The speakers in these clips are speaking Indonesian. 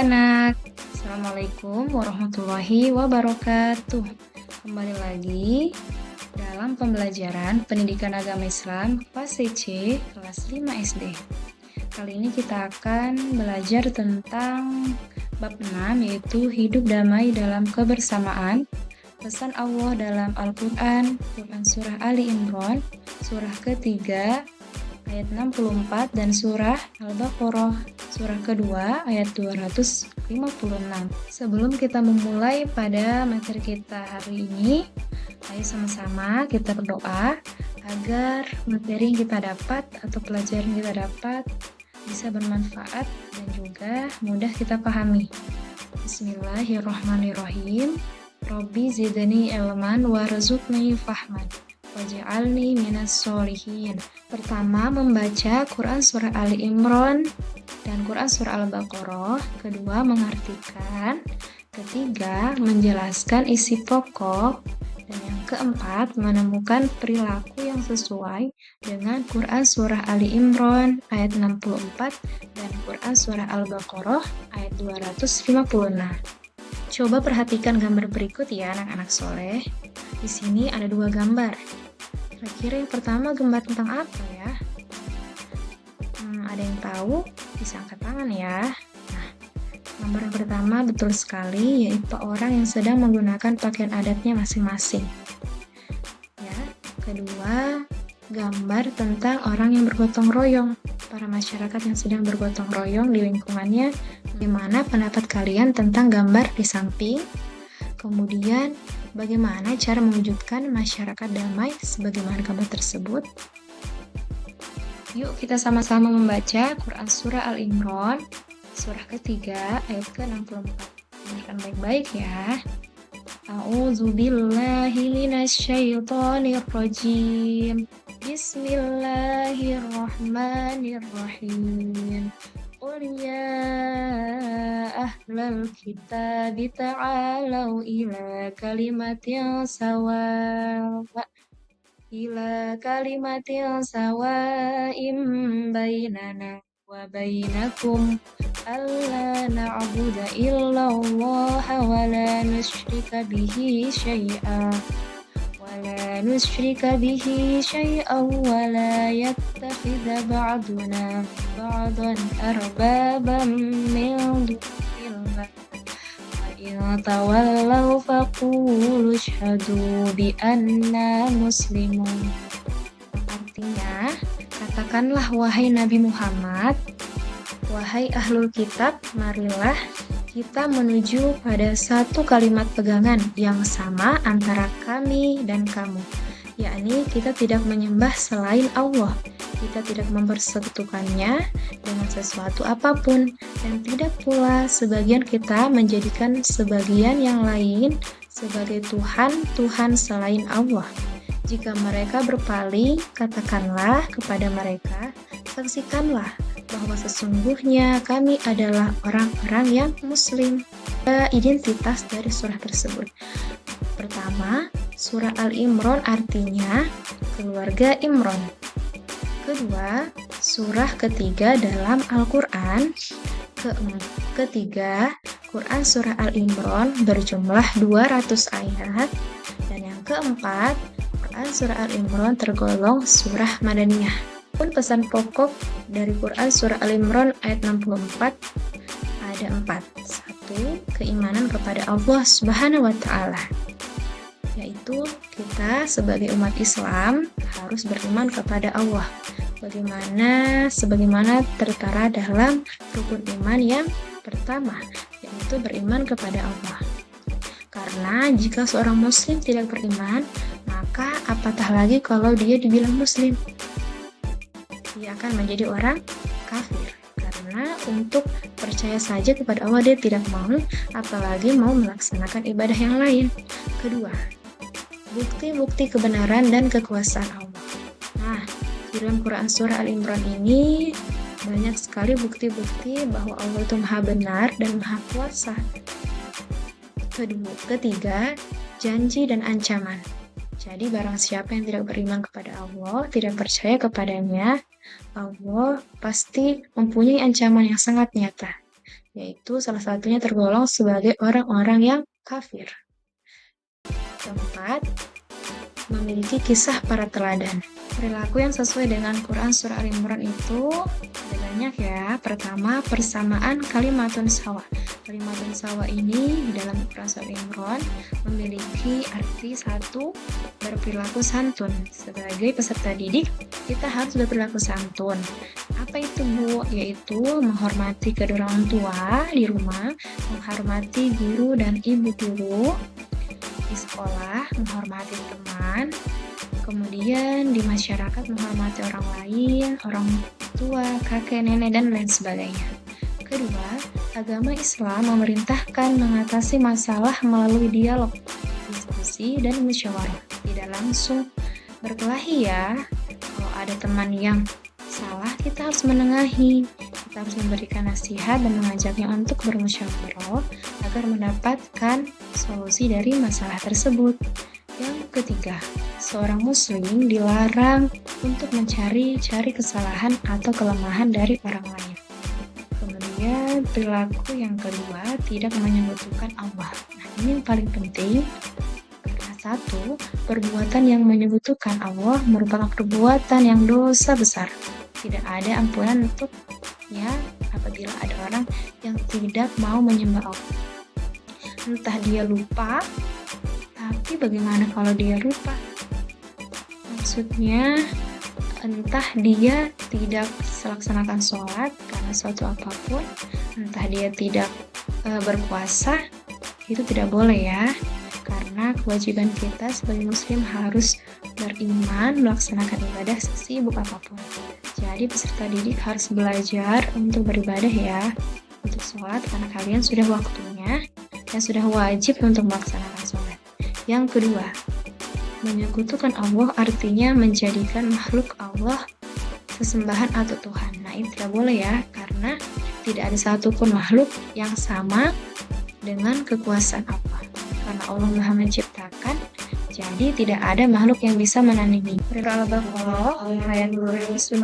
anak-anak, Assalamualaikum warahmatullahi wabarakatuh. Kembali lagi dalam pembelajaran Pendidikan Agama Islam Fase C kelas 5 SD. Kali ini kita akan belajar tentang bab 6, yaitu hidup damai dalam kebersamaan. Pesan Allah dalam Al-Quran, Quran Surah Ali Imran, Surah ketiga, ayat 64, dan Surah Al-Baqarah, Surah kedua, ayat 256. Sebelum kita memulai pada materi kita hari ini, ayo sama-sama kita berdoa agar materi yang kita dapat atau pelajaran yang kita dapat bisa bermanfaat dan juga mudah kita pahami. Bismillahirrahmanirrahim. Rabbi zidni ilman warzuqni fahman waj'alni minas sholihin. Pertama, membaca Quran Surah Ali Imran dan Quran Surah Al-Baqarah. Kedua, mengartikan. Ketiga, menjelaskan isi pokok. Dan yang keempat, menemukan perilaku yang sesuai dengan Quran Surah Ali Imran ayat 64 dan Quran Surah Al-Baqarah ayat 256. Coba perhatikan gambar berikut ya anak-anak soleh. Di sini ada dua gambar. Kira-kira yang pertama gambar tentang apa ya? Ada yang tahu? Bisa angkat tangan ya. Nah, gambar yang pertama betul sekali, yaitu orang yang sedang menggunakan pakaian adatnya masing-masing. Ya, kedua, gambar tentang orang yang bergotong royong. Para masyarakat yang sedang bergotong royong di lingkungannya. Bagaimana pendapat kalian tentang gambar di samping? Kemudian, bagaimana cara mewujudkan masyarakat damai sebagaimana gambar tersebut? Yuk kita sama-sama membaca Quran Surah Al-Imran, surah ketiga, ayat ke-64. Dengarkan baik-baik ya. A'udzubillahi minasyaitonirrajim. Bismillahirrahmanirrahim. Qul ya ahlal kitab ta'alau ila kalimatin sawa'im bainana wa bainakum alla na'budu illallaha wa la nusyrika bihi syai'an wa la yattakhidha ba'duna ba'dan arbaban min dunillah wa in tawallaw faqulu ashhadu bi anna muslimun. Artinya, katakanlah wahai Nabi Muhammad, wahai ahlul kitab, marilah kita menuju pada satu kalimat pegangan yang sama antara kami dan kamu, yakni kita tidak menyembah selain Allah, kita tidak mempersekutukannya dengan sesuatu apapun, dan tidak pula sebagian kita menjadikan sebagian yang lain sebagai Tuhan selain Allah. Jika mereka berpaling, katakanlah kepada mereka, saksikanlah bahwa sesungguhnya kami adalah orang-orang yang muslim. Identitas dari surah tersebut. Pertama, surah Al-Imran artinya keluarga Imran. Kedua, surah ketiga dalam Al-Quran. Ketiga, Quran surah Al-Imran berjumlah 200 ayat. Dan yang keempat, Quran surah Al-Imran tergolong surah Madaniyah. Pun pesan pokok dari Quran Surah Al-Imran ayat 64 ada 4. 1. Keimanan kepada Allah Subhanahu wa Ta'ala, yaitu kita sebagai umat Islam harus beriman kepada Allah. Sebagaimana tertera dalam rukun iman yang pertama, yaitu beriman kepada Allah. Karena jika seorang muslim tidak beriman, maka apatah lagi kalau dia dibilang muslim? Dia akan menjadi orang kafir. Karena untuk percaya saja kepada Allah dia tidak mau, apalagi mau melaksanakan ibadah yang lain. Kedua, bukti-bukti kebenaran dan kekuasaan Allah. Nah, di dalam Quran Surah Al-Imran ini banyak sekali bukti-bukti bahwa Allah itu maha benar dan maha kuasa. Ketiga, janji dan ancaman. Jadi barang siapa yang tidak beriman kepada Allah, tidak percaya kepadanya, Allah pasti mempunyai ancaman yang sangat nyata. yaitu salah satunya tergolong sebagai orang-orang yang kafir. Keempat, memiliki kisah para teladan. Perilaku yang sesuai dengan Quran Surah Al-Imran itu ada banyak ya. Pertama, persamaan kalimatun sawa. Kalimatun sawa ini di dalam Quran Surah Al-Imran memiliki arti satu, berperilaku santun. Sebagai peserta didik, kita harus berperilaku santun. Apa itu, Bu? Yaitu menghormati kedua orang tua di rumah, menghormati guru dan ibu guru di sekolah, menghormati teman, kemudian di masyarakat menghormati orang lain, orang tua, kakek, nenek, dan lain sebagainya. Kedua, agama Islam memerintahkan mengatasi masalah melalui dialog, diskusi, dan musyawarah. Tidak langsung berkelahi ya. Kalau ada teman yang salah, kita harus menengahi. Kita harus memberikan nasihat dan mengajaknya untuk bermusyawarah agar mendapatkan solusi dari masalah tersebut. Yang ketiga, seorang muslim dilarang untuk mencari-cari kesalahan atau kelemahan dari orang lain. Kemudian perilaku yang kedua, tidak menyekutukan Allah. Nah, ini yang paling penting. Karena satu, perbuatan yang menyekutukan Allah merupakan perbuatan yang dosa besar. Tidak ada ampunan untuknya apabila ada orang yang tidak mau menyembah Allah. Entah dia lupa, tapi bagaimana kalau dia lupa? Maksudnya, entah dia tidak melaksanakan sholat karena suatu apapun, entah dia tidak berpuasa, itu tidak boleh ya. Karena kewajiban kita sebagai muslim harus beriman, melaksanakan ibadah sesibuk apapun. Jadi peserta didik harus belajar untuk beribadah ya, untuk sholat karena kalian sudah waktunya dan sudah wajib untuk melaksanakan sholat. Yang kedua, menyekutukan Allah artinya menjadikan makhluk Allah sesembahan atau Tuhan. Nah, ini tidak boleh ya, karena tidak ada satupun makhluk yang sama dengan kekuasaan Allah. Karena Allah Maha Menciptakan, jadi tidak ada makhluk yang bisa menandingi. Surah Al-Baqarah ayat 256.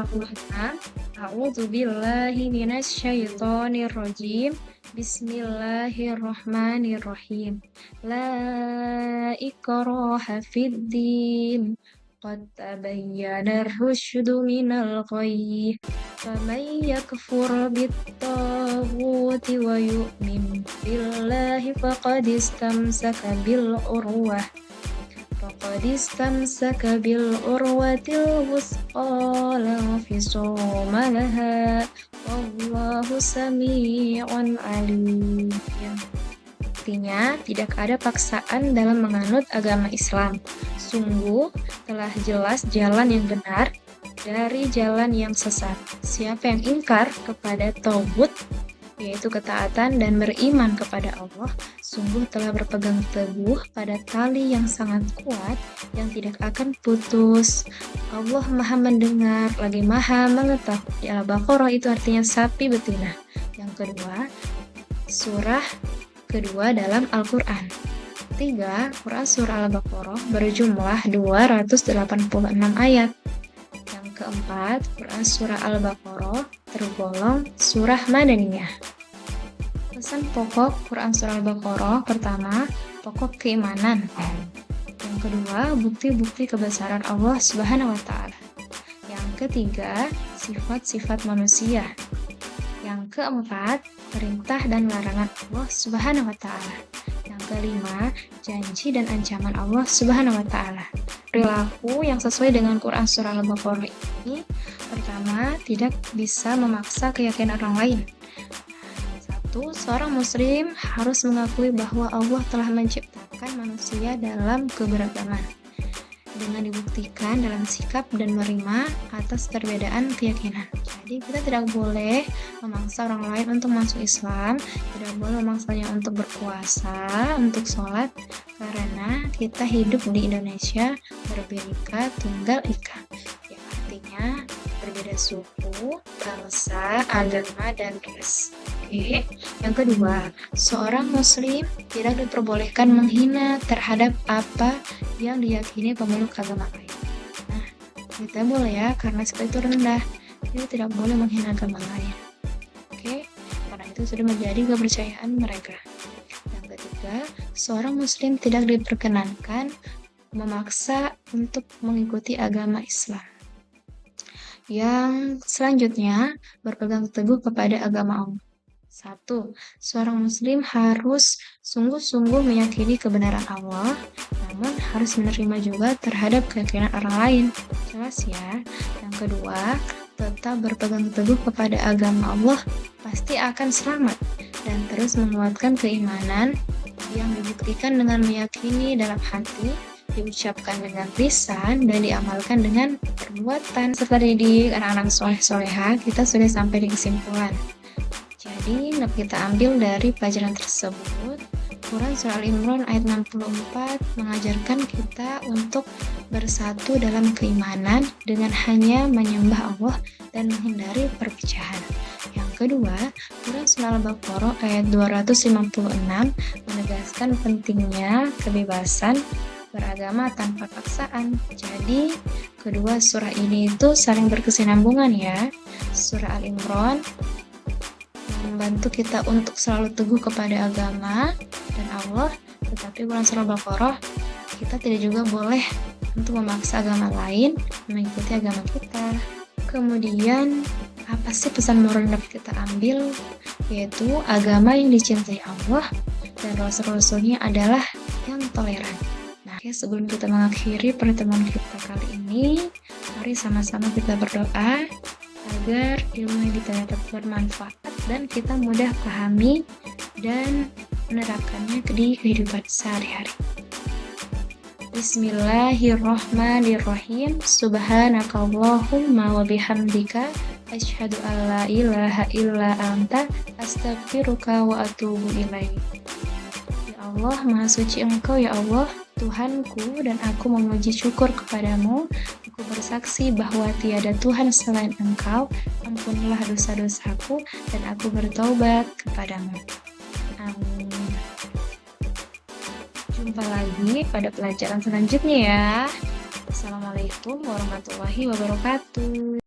A'udzu billahi minasyaitonir rajim. Bismillahirrahmanirrahim. La ikraha fid din. Qad tabayyana ar-rusydu minal ghayy. Faman yakfur bit-taghuti wa yu'min billahi faqad istamsaka bil urwah. فقد استمسك بالعروة الوثقى لا انفصام لها والله سميع عليم. Artinya, tidak ada paksaan dalam menganut agama Islam. Sungguh telah jelas jalan yang benar dari jalan yang sesat. Siapa yang ingkar kepada tauhid, yaitu ketaatan dan beriman kepada Allah, sungguh telah berpegang teguh pada tali yang sangat kuat yang tidak akan putus. Allah Maha mendengar, lagi Maha mengetahui. Al-Baqarah itu artinya sapi betina. Yang kedua, surah kedua dalam Al-Quran. 3. Quran Surah Al-Baqarah berjumlah 286 ayat. Yang keempat, Quran Surah Al-Baqarah tergolong surah Madaniyah. Pesan pokok Quran Surah Al-Baqarah: pertama, pokok keimanan. Yang kedua, bukti-bukti kebesaran Allah Subhanahu wa Ta'ala. Yang ketiga, sifat-sifat manusia. Yang keempat, perintah dan larangan Allah Subhanahu wa Ta'ala. Yang kelima, janji dan ancaman Allah Subhanahu wa Ta'ala. Perilaku yang sesuai dengan Quran Surah Al-Baqarah ini, pertama, tidak bisa memaksa keyakinan orang lain. Satu, seorang muslim harus mengakui bahwa Allah telah menciptakan manusia dalam keberagaman, dengan dibuktikan dalam sikap dan menerima atas perbedaan keyakinan. Jadi kita tidak boleh memaksa orang lain untuk masuk Islam, tidak boleh memaksanya untuk berpuasa, untuk sholat, karena kita hidup di Indonesia berbhinneka tunggal ika, yang artinya berbeda suku, bangsa, agama, dan ras. Oke. Yang kedua, seorang muslim tidak diperbolehkan menghina terhadap apa yang diyakini pemeluk agama lain. Nah, kita boleh ya, karena seperti itu rendah. Kita tidak boleh menghina agama lain. Oke, karena Itu sudah menjadi kepercayaan mereka. Yang ketiga, seorang muslim tidak diperkenankan memaksa untuk mengikuti agama Islam. Yang selanjutnya, berpegang teguh kepada agama Allah. 1. Seorang muslim harus sungguh-sungguh meyakini kebenaran Allah, namun harus menerima juga terhadap keyakinan orang lain. Jelas ya. Yang kedua, tetap berpegang teguh kepada agama Allah pasti akan selamat dan terus menguatkan keimanan yang dibuktikan dengan meyakini dalam hati, diucapkan dengan lisan, dan diamalkan dengan perbuatan. Setelah didik anak-anak soleh-soleha, kita sudah sampai di kesimpulan. Jadi, kita ambil dari pelajaran tersebut, Quran Surah Al-Imran ayat 64 mengajarkan kita untuk bersatu dalam keimanan dengan hanya menyembah Allah dan menghindari perpecahan. Yang kedua, Quran Surah Al-Baqarah ayat 256 menegaskan pentingnya kebebasan beragama tanpa paksaan. Jadi, kedua surah ini itu saling berkesinambungan ya. Surah Al-Imran membantu kita untuk selalu teguh kepada agama dan Allah, tetapi Quran Surah Al-Baqarah kita tidak juga boleh untuk memaksa agama lain mengikuti agama kita. Kemudian, apa sih pesan moral yang dapat kita ambil? Yaitu agama yang dicintai Allah dan Rasul-Rasulnya adalah yang toleran. Nah, sebelum kita mengakhiri pertemuan kita kali ini, mari sama-sama kita berdoa agar ilmu yang kita dapat bermanfaat dan kita mudah pahami dan menerapkannya di kehidupan sehari-hari. Bismillahirrahmanirrahim. Subhanakallahumma wa bihamdika asyhadu an la ilaha illa anta astaghfiruka wa atubu ilaik. Ya Allah, Maha Suci Engkau ya Allah, Tuhanku, dan aku memuji syukur kepadamu. Aku bersaksi bahwa tiada Tuhan selain Engkau. Ampunilah dosa-dosaku dan aku bertaubat kepadamu. Amin. Jumpa lagi pada pelajaran selanjutnya ya. Assalamualaikum warahmatullahi wabarakatuh.